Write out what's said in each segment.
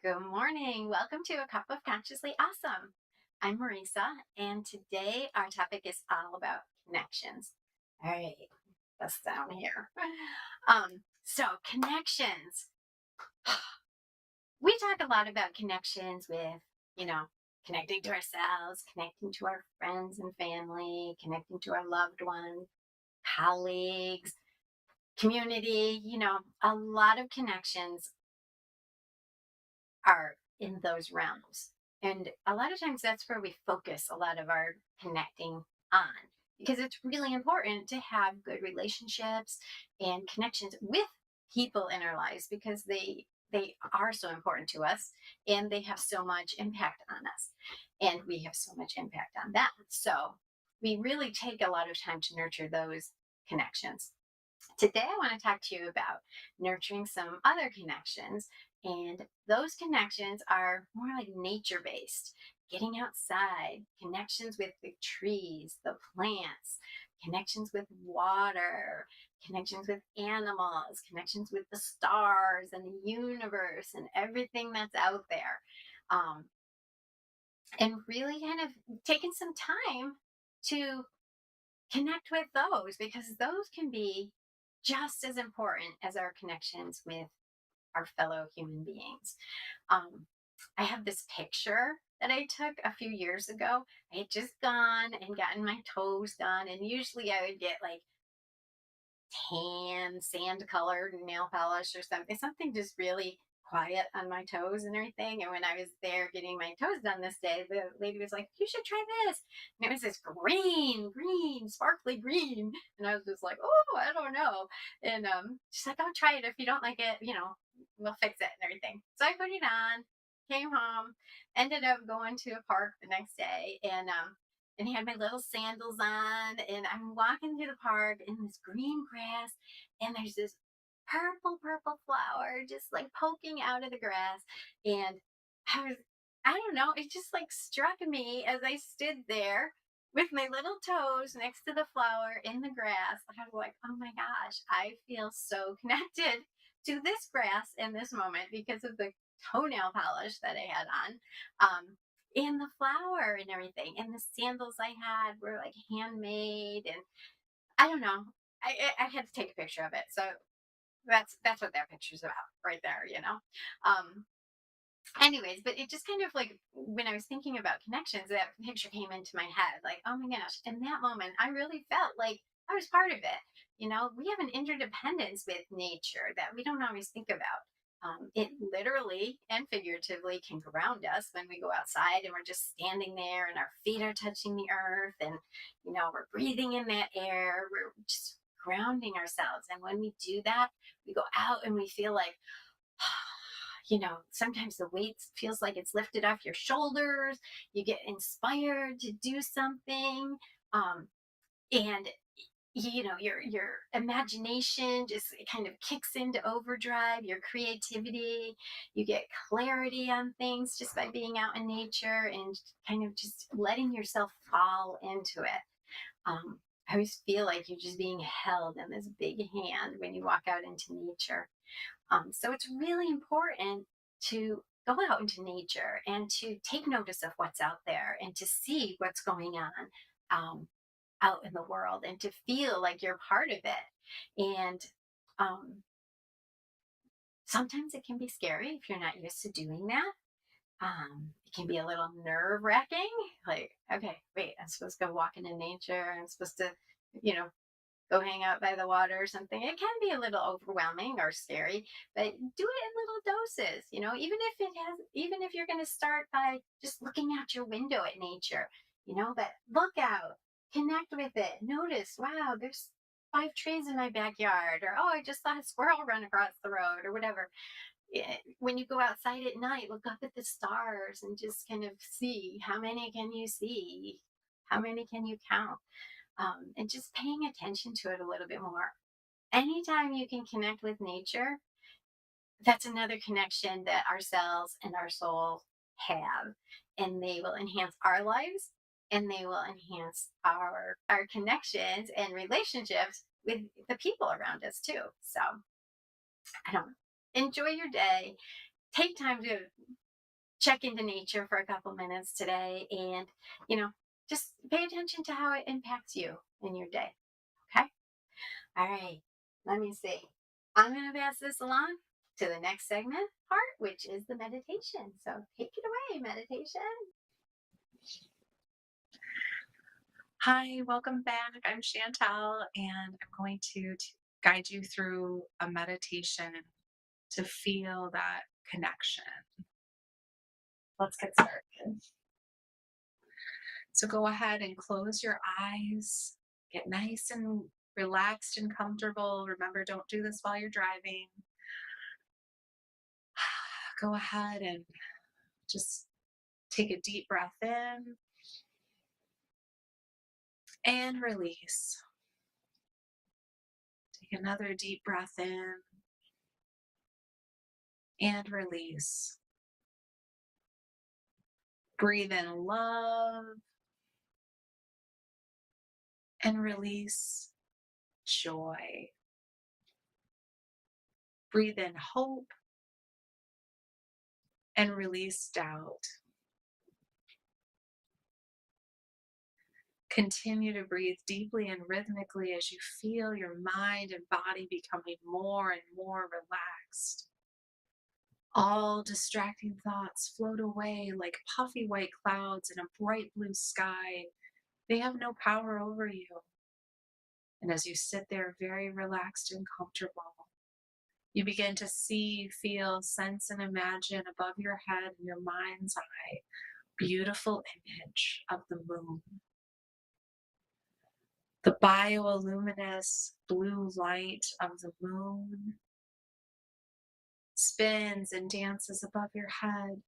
Good morning. Welcome to A Cup of Consciously Awesome. I'm Marisa, and today our topic is all about connections. All right, that's down here. So connections. We talk a lot about connections with, you know, connecting to ourselves, connecting to our friends and family, connecting to our loved ones, colleagues, community, a lot of connections are in those realms. And a lot of times that's where we focus a lot of our connecting on because it's really important to have good relationships and connections with people in our lives because they are so important to us and they have so much impact on us and we have so much impact on them. So we really take a lot of time to nurture those connections. Today, I want to talk to you about nurturing some other connections. And those connections are more like nature based, getting outside, connections with the trees, the plants, connections with water, connections with animals, connections with the stars and the universe and everything that's out there. Um, and really kind of taking some time to connect with those because those can be just as important as our connections with our fellow human beings. Um, I have this picture that I took a few years ago. I had just gone and gotten my toes done, and usually I would get like tan, sand colored nail polish or something just really quiet on my toes and everything. And when I was there getting my toes done this day, the lady was like, "You should try this." And it was this green, sparkly green. And I was just like, "Oh, I don't know." And she's like, "Oh, try it. If you don't like it, we'll fix it and everything." So I put it on, came home, ended up going to a park the next day, and he had my little sandals on, and I'm walking through the park in this green grass, and there's this purple flower just like poking out of the grass. And I was, I don't know, it just like struck me as I stood there with my little toes next to the flower in the grass. I was like, oh my gosh, I feel so connected to this grass in this moment because of the toenail polish that I had on. And the flower and everything, and the sandals I had were like handmade, and I don't know. I had to take a picture of it, so that's what that picture's about right there. Um, Anyways, but it just kind of like when I was thinking about connections, that picture came into my head. Like, oh my gosh! In that moment, I really felt like I was part of it. We have an interdependence with nature that we don't always think about. It literally and figuratively can ground us when we go outside and we're just standing there and our feet are touching the earth and, we're breathing in that air. We're just grounding ourselves. And when we do that, we go out and we feel like, sometimes the weight feels like it's lifted off your shoulders. You get inspired to do something. And your imagination just kind of kicks into overdrive, your creativity. You get clarity on things just by being out in nature and kind of just letting yourself fall into it. I always feel like you're just being held in this big hand when you walk out into nature. So it's really important to go out into nature and to take notice of what's out there and to see what's going on out in the world and to feel like you're part of it. And um, sometimes it can be scary if you're not used to doing that. It can be a little nerve wracking. Like, okay, wait, I'm supposed to go walking in nature. I'm supposed to, you know, go hang out by the water or something. It can be a little overwhelming or scary, but do it in little doses, even if you're going to start by just looking out your window at nature, but look out, connect with it, notice, wow, there's 5 trees in my backyard, or, oh, I just saw a squirrel run across the road or whatever. When you go outside at night, look up at the stars and just kind of see how many can you see? How many can you count? And just paying attention to it a little bit more. Anytime you can connect with nature, that's another connection that our cells and our soul have, and they will enhance our lives and they will enhance our connections and relationships with the people around us too. So I don't know. Enjoy your day. take time to check into nature for a couple minutes today and, you know, just pay attention to how it impacts you in your day. Okay. All right. Let me see. I'm going to pass this along to the next segment part, which is the meditation. So take it away, meditation. Hi, welcome back. I'm Chantel, and I'm going to guide you through a meditation to feel that connection. Let's get started. So go ahead and close your eyes. Get nice and relaxed and comfortable. Remember, don't do this while you're driving. Go ahead and just take a deep breath in and release. Take another deep breath in and release. Breathe in love and release joy. Breathe in hope and release doubt. Continue to breathe deeply and rhythmically as you feel your mind and body becoming more and more relaxed. All distracting thoughts float away like puffy white clouds in a bright blue sky. They have no power over you. And as you sit there very relaxed and comfortable, you begin to see, feel, sense, and imagine above your head in your mind's eye beautiful image of the moon. The bioluminescent blue light of the moon spins and dances above your head.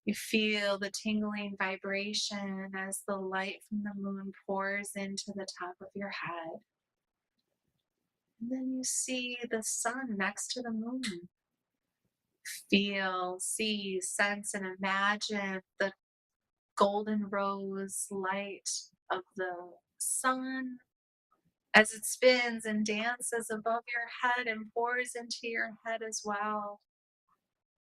You feel the tingling vibration as the light from the moon pours into the top of your head. And then you see the sun next to the moon. Feel, see, sense, and imagine the golden rose light of the sun as it spins and dances above your head and pours into your head as well.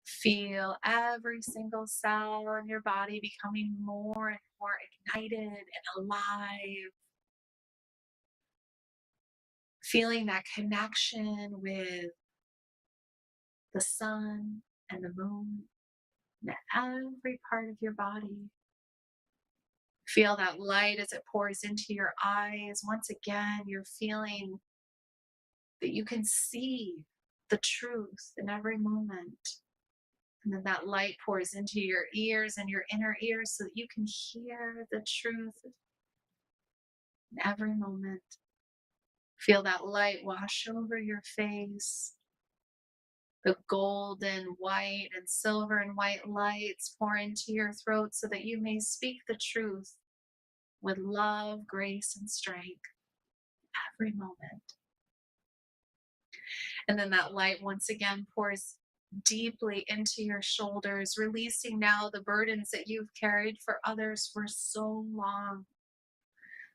Feel every single cell in your body becoming more and more ignited and alive. Feeling that connection with the sun and the moon in every part of your body. Feel that light as it pours into your eyes. Once again, you're feeling that you can see the truth in every moment. And then that light pours into your ears and your inner ears so that you can hear the truth in every moment. Feel that light wash over your face. The golden, white, and silver and white lights pour into your throat so that you may speak the truth with love, grace, and strength every moment. And then that light once again pours deeply into your shoulders, releasing now the burdens that you've carried for others for so long.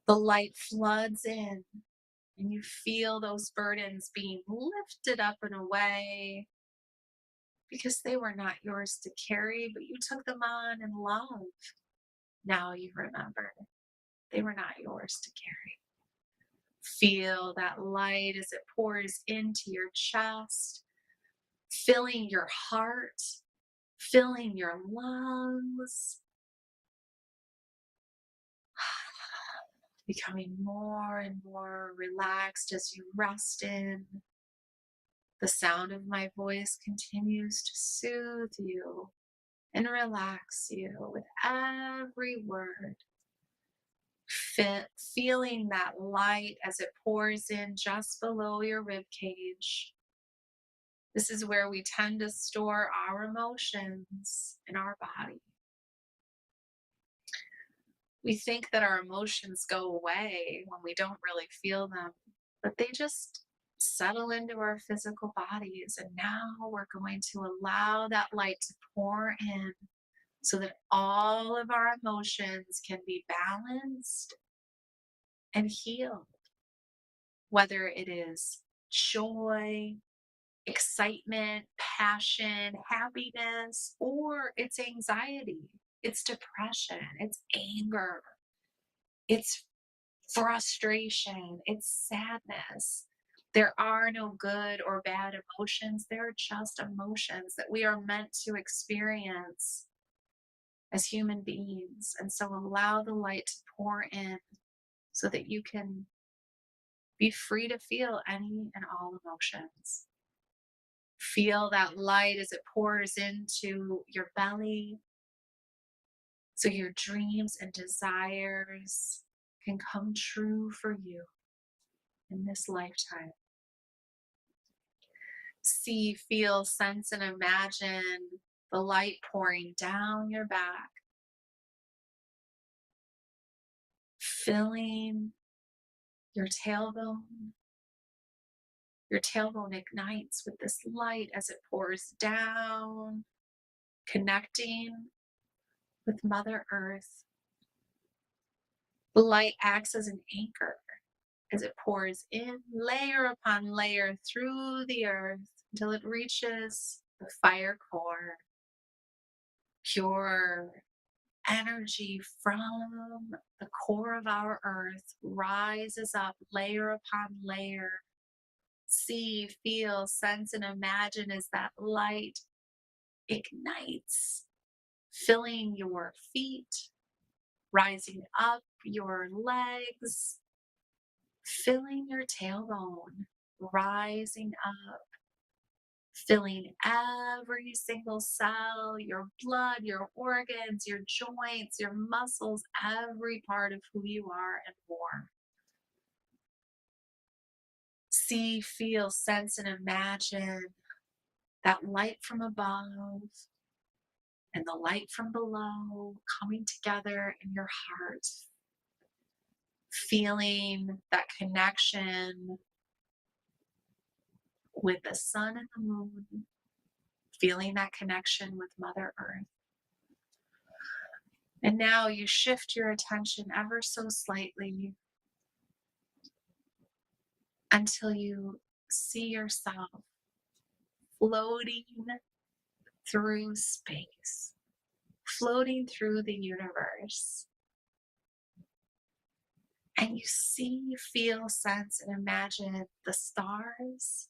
The light floods in, and you feel those burdens being lifted up and away because they were not yours to carry, but you took them on in love. Now you remember they were not yours to carry. Feel that light as it pours into your chest, filling your heart, filling your lungs, becoming more and more relaxed as you rest in. The sound of my voice continues to soothe you and relax you with every word. Feeling that light as it pours in just below your rib cage. This is where we tend to store our emotions in our body. We think that our emotions go away when we don't really feel them, but they just settle into our physical bodies. And now we're going to allow that light to pour in so that all of our emotions can be balanced and healed, whether it is joy, excitement, passion, happiness, or it's anxiety, it's depression, it's anger, it's frustration, it's sadness. There are no good or bad emotions. They're just emotions that we are meant to experience as human beings. And so allow the light to pour in so that you can be free to feel any and all emotions. Feel that light as it pours into your belly so your dreams and desires can come true for you in this lifetime. See, feel, sense, and imagine the light pouring down your back, filling your tailbone. Your tailbone ignites with this light as it pours down, connecting with Mother Earth. The light acts as an anchor as it pours in layer upon layer through the earth until it reaches the fire core. Pure energy from the core of our earth rises up layer upon layer. See, feel, sense, and imagine as that light ignites, filling your feet, rising up your legs, filling your tailbone, rising up, filling every single cell, your blood, your organs, your joints, your muscles, every part of who you are and more. See, feel, sense, and imagine that light from above and the light from below coming together in your heart, feeling that connection with the sun and the moon, feeling that connection with Mother Earth. And now you shift your attention ever so slightly until you see yourself floating through space, floating through the universe. And you see, feel, sense, and imagine the stars.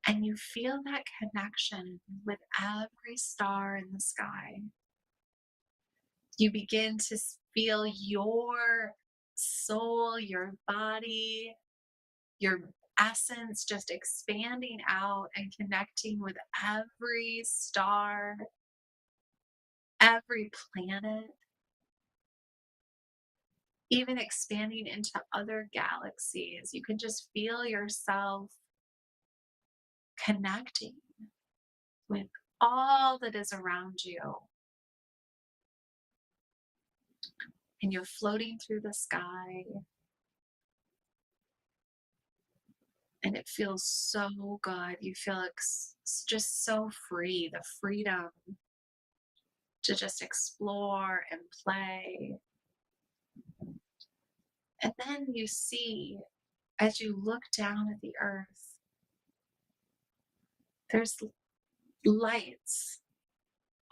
And you feel that connection with every star in the sky. You begin to feel your soul, your body, your essence just expanding out and connecting with every star, every planet, even expanding into other galaxies. You can just feel yourself connecting with all that is around you. And you're floating through the sky, and it feels so good. You feel just so free, the freedom to just explore and play. And then you see, as you look down at the earth, there's lights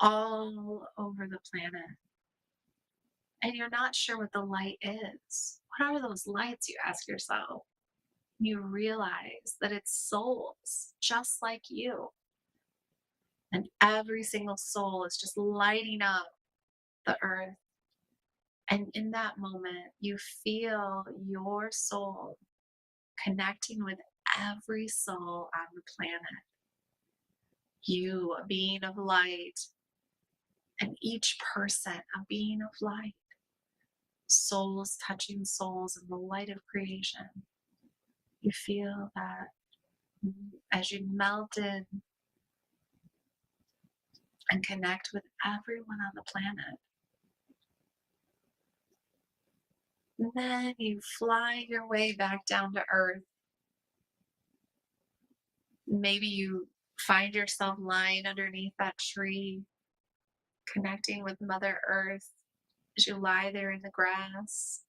all over the planet. And you're not sure what the light is. What are those lights, you ask yourself? You realize that it's souls just like you. And every single soul is just lighting up the earth. And in that moment, you feel your soul connecting with every soul on the planet. You, a being of light, and each person, a being of light. Souls touching souls in the light of creation. You feel that as you melt in and connect with everyone on the planet. And then you fly your way back down to earth. Maybe you find yourself lying underneath that tree, connecting with Mother Earth as you lie there in the grass.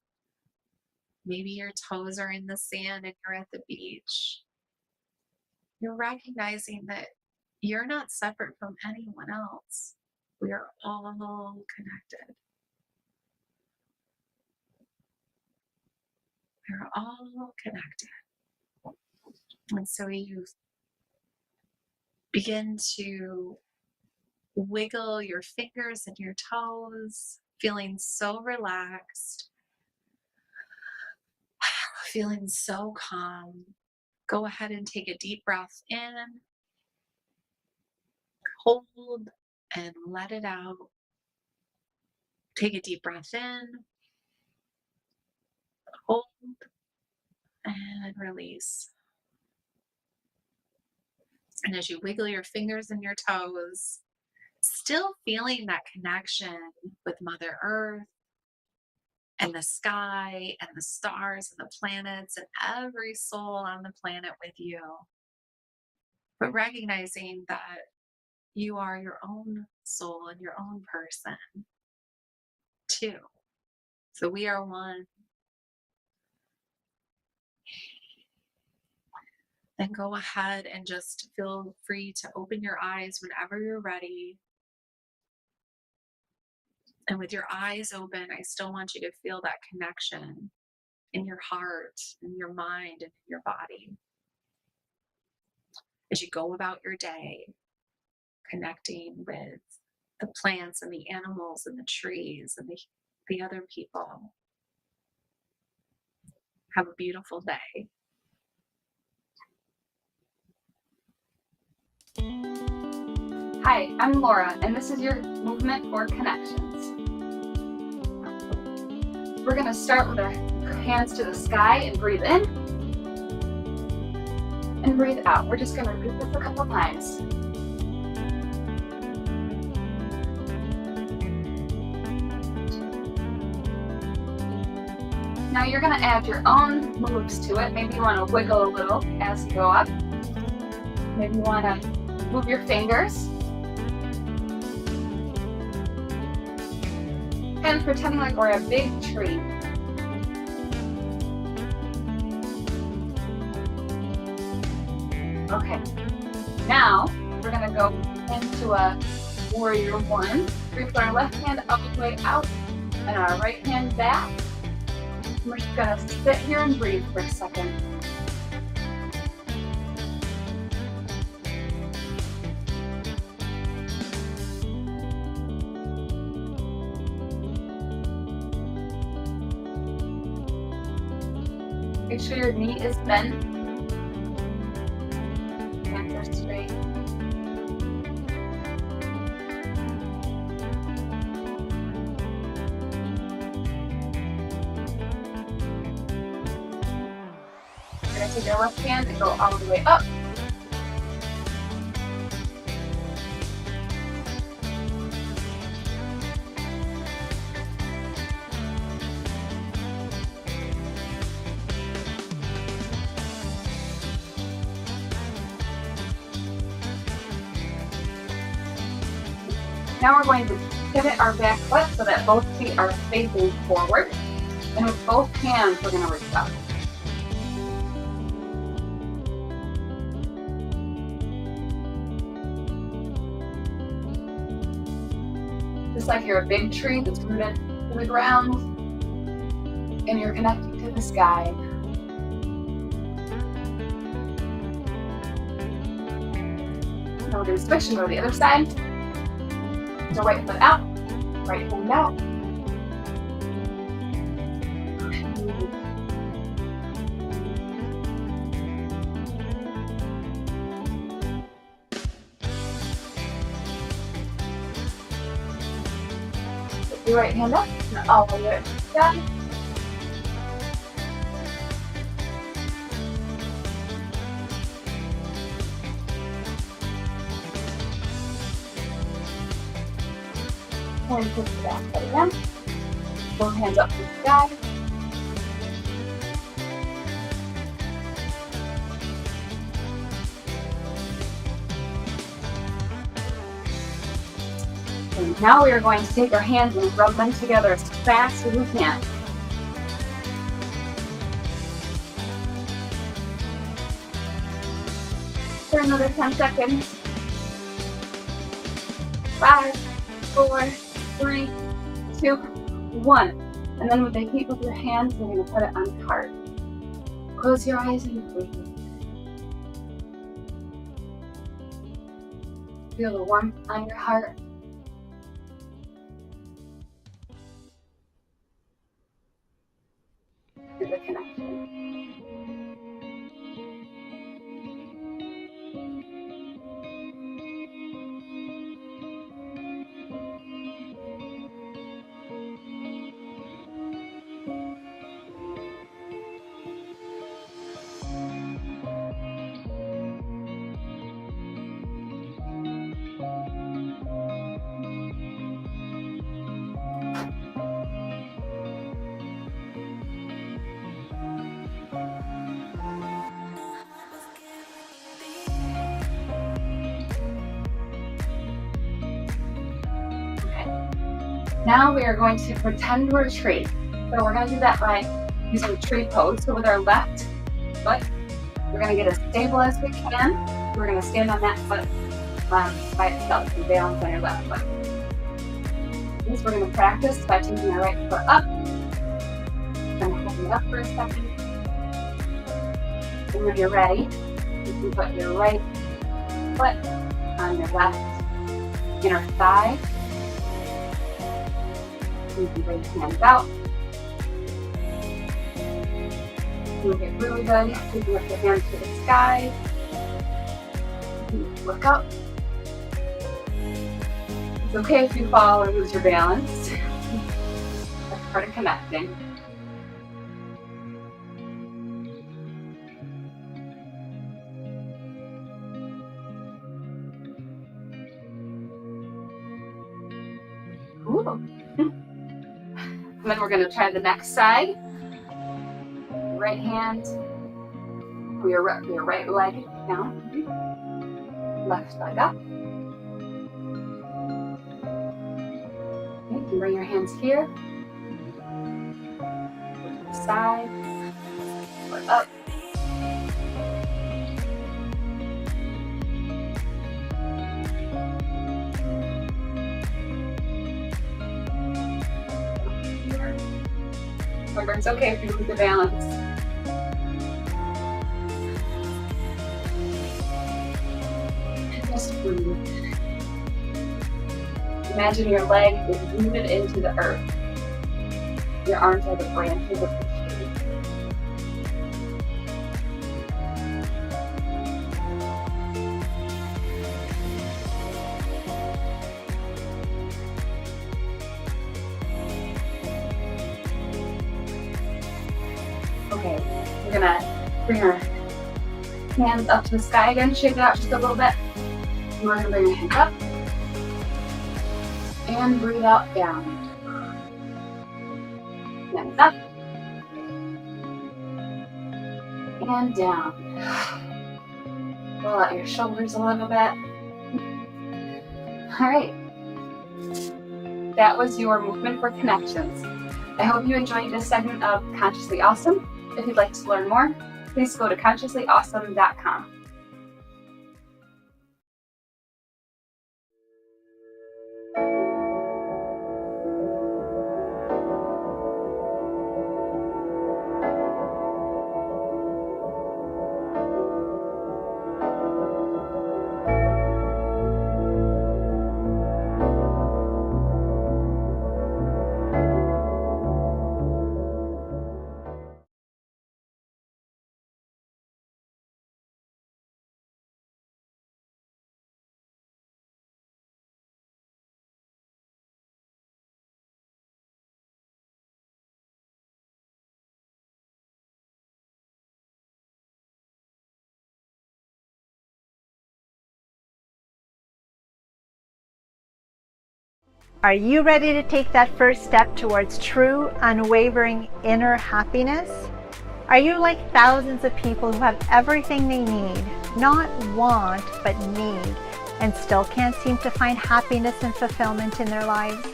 Maybe your toes are in the sand and you're at the beach. You're recognizing that you're not separate from anyone else. We are all connected. We're all connected. And so you begin to wiggle your fingers and your toes, feeling so relaxed, feeling so calm. Go ahead and take a deep breath in, hold, and let it out. Take a deep breath in, hold, and release. And as you wiggle your fingers and your toes, still feeling that connection with Mother Earth and the sky and the stars and the planets and every soul on the planet with you, but recognizing that you are your own soul and your own person too. So we are one. Then go ahead and just feel free to open your eyes whenever you're ready. And with your eyes open, I still want you to feel that connection in your heart, in your mind, and in your body. As you go about your day, connecting with the plants and the animals and the trees and the other people. Have a beautiful day. Hi, I'm Laura, and this is your movement for connections. We're going to start with our hands to the sky and breathe in and breathe out. We're just going to repeat this a couple times. Now you're going to add your own moves to it. Maybe you want to wiggle a little as you go up. Maybe you want to move your fingers. And pretending like we're a big tree. Okay, now we're going to go into a warrior one. We put our left hand all the way out and our right hand back. We're just going to sit here and breathe for a second. Make sure your knee is bent. Hands are straight. We're going to take our left hand and go all the way up. Now we're going to pivot our back foot so that both feet are facing forward. And with both hands, we're going to reach up. Just like you're a big tree that's rooted to the ground and you're connecting to the sky. Now we're going to switch and go to the other side. So right foot out, right hand out. Put your right hand up and all the way down. And push the back foot again. Both hands up to the sky. And now we are going to take our hands and rub them together as fast as we can. for another 10 seconds. 5, 4, 3, 2, 1. And then with the heat of your hands, we're going to put it on the heart. Close your eyes and breathe. Feel the warmth on your heart. Feel the connection. Now we are going to pretend we're a tree. So we're going to do that by using tree pose. So with our left foot, we're going to get as stable as we can. We're going to stand on that foot by itself and balance on your left foot. This we're going to practice by taking our right foot up. Kind of holding it up for a second. And when you're ready, you can put your right foot on your left inner thigh. You can bring your hands out. You get really good. You can lift your hands to the sky. You can look up. It's okay if you fall or lose your balance. That's part of connecting. Ooh. And then we're going to try the next side. Right hand, your right leg down, left leg up. Okay, you can bring your hands here, go to the side, foot up. Remember, it's okay if you lose the balance. And just breathe. Imagine your leg is rooted into the earth. Your arms are the branches of the tree. Okay, we're gonna bring our hands up to the sky again, shake it out just a little bit. And we're gonna bring our hands up and breathe out down. Hands up and down. Roll out your shoulders a little bit. All right, that was your movement for connections. I hope you enjoyed this segment of Consciously Awesome. If you'd like to learn more, please go to consciouslyawesome.com. Are you ready to take that first step towards true, unwavering inner happiness? Are you like thousands of people who have everything they need, not want, but need, and still can't seem to find happiness and fulfillment in their lives?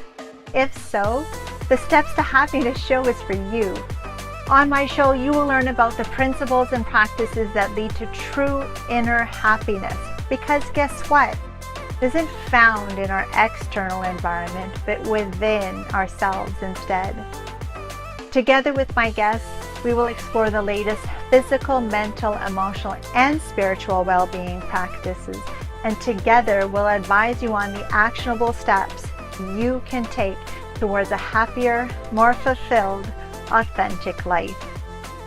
If so, the Steps to Happiness show is for you. On my show, you will learn about the principles and practices that lead to true inner happiness. Because guess what? It isn't found in our external environment, but within ourselves instead. Together with my guests, we will explore the latest physical, mental, emotional, and spiritual well-being practices. And together, we'll advise you on the actionable steps you can take towards a happier, more fulfilled, authentic life.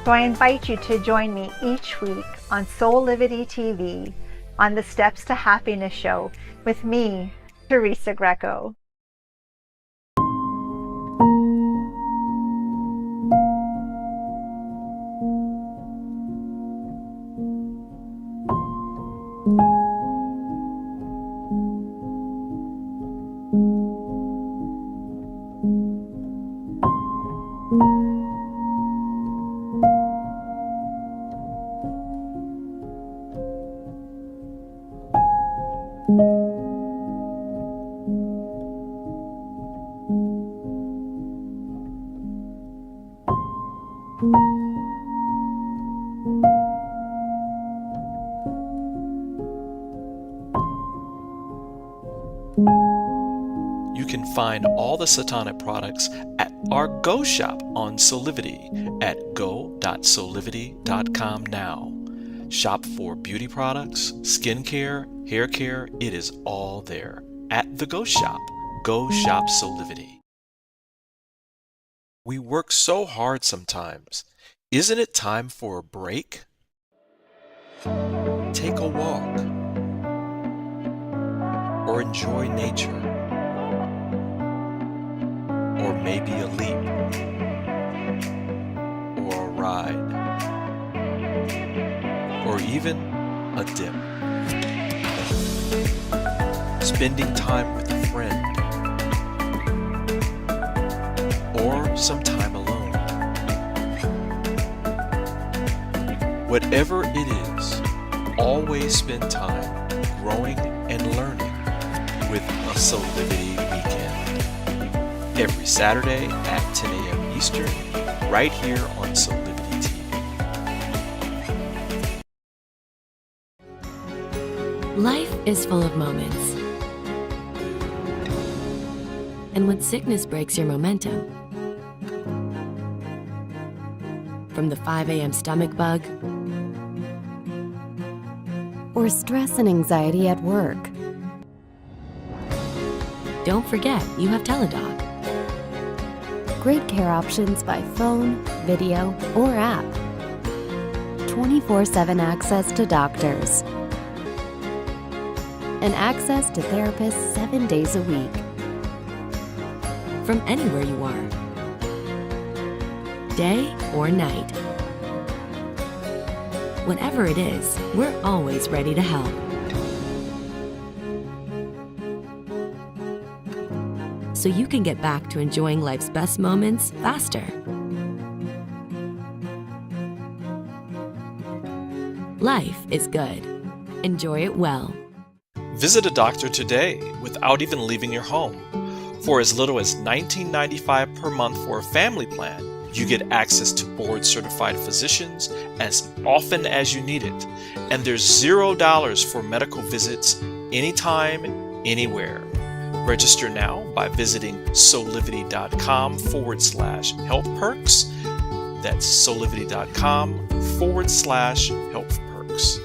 So I invite you to join me each week on Soulivity TV on the Steps to Happiness show with me, Teresa Greco. You can find all the Satana products at our Go shop on Soulivity at go.soulivity.com now. Shop for beauty products, skincare, hair care, it is all there at the Go shop. Go shop Soulivity. We work so hard sometimes. Isn't it time for a break? Take a walk or enjoy nature. Or maybe a leap, or a ride, or even a dip. Spending time with a friend, or some time alone. Whatever it is, always spend time growing and learning with a Soulivity weekend. Every Saturday at 10 a.m. Eastern, right here on Soulivity TV. Life is full of moments. And when sickness breaks your momentum, from the 5 a.m. stomach bug, or stress and anxiety at work, don't forget you have Teladoc. Great care options by phone, video, or app. 24/7 access to doctors. And access to therapists 7 days a week. From anywhere you are. Day or night. Whatever it is, we're always ready to help. So you can get back to enjoying life's best moments faster. Life is good. Enjoy it well. Visit a doctor today without even leaving your home. For as little as $19.95 per month for a family plan, you get access to board-certified physicians as often as you need it. And there's $0 for medical visits anytime, anywhere. Register now by visiting soulivity.com/health perks. That's soulivity.com/health perks.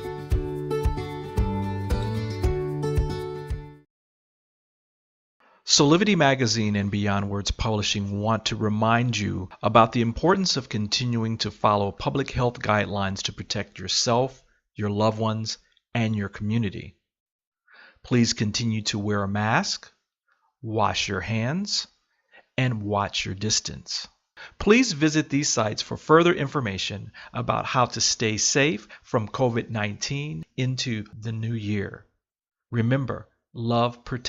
Soulivity Magazine and Beyond Words Publishing want to remind you about the importance of continuing to follow public health guidelines to protect yourself, your loved ones, and your community. Please continue to wear a mask, wash your hands, and watch your distance. Please visit these sites for further information about how to stay safe from COVID-19 into the new year. Remember, love protects.